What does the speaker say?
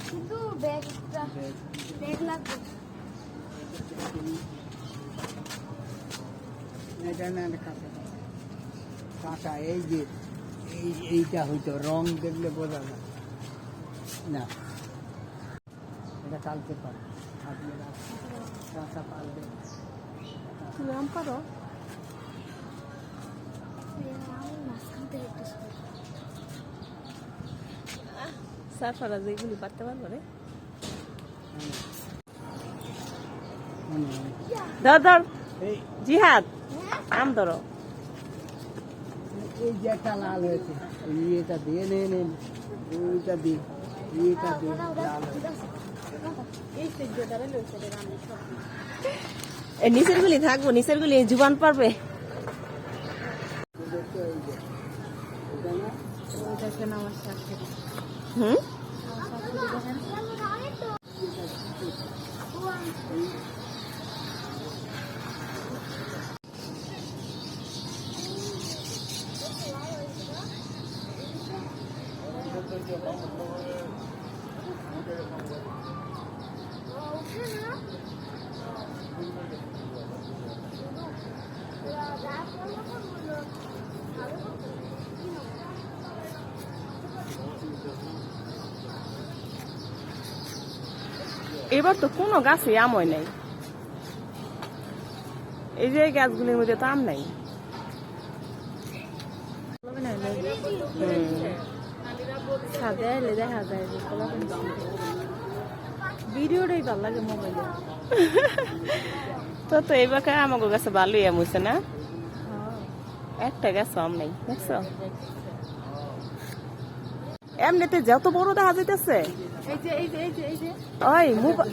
কিন্তু ব্যাগ লাগবে কাঁটা এই যে এইটা হইতো রং দেখলে বোঝা যায় না, এটা কালকে পাবে কাঁচা পারবে নাম করো সারফারা যেগুলি পারতে পারবো রে। ধর ধর জিহাদ আম ধরো। এই যে একটা লাল হয়েছে এটা দিয়ে নেন ওইটা দিয়ে এটা দিয়ে লাল নিচের গুলি থাকবো, নিচের গুলি জুবান পারবে। হুম এবার তো কোনো গাছে আম হয় নাই, এই যে গাছগুলির মধ্যে তো আম নাই। দেখা যায় ভিডিওটাই ভালো লাগে মোবাইলে। তো এইবার আমাকে গাছে ভালোই আম হয়েছে না, একটা গাছ আম নাই দেখছো। এমনিতে যত বড় দেখা যাইতেছে ওই মোবাইল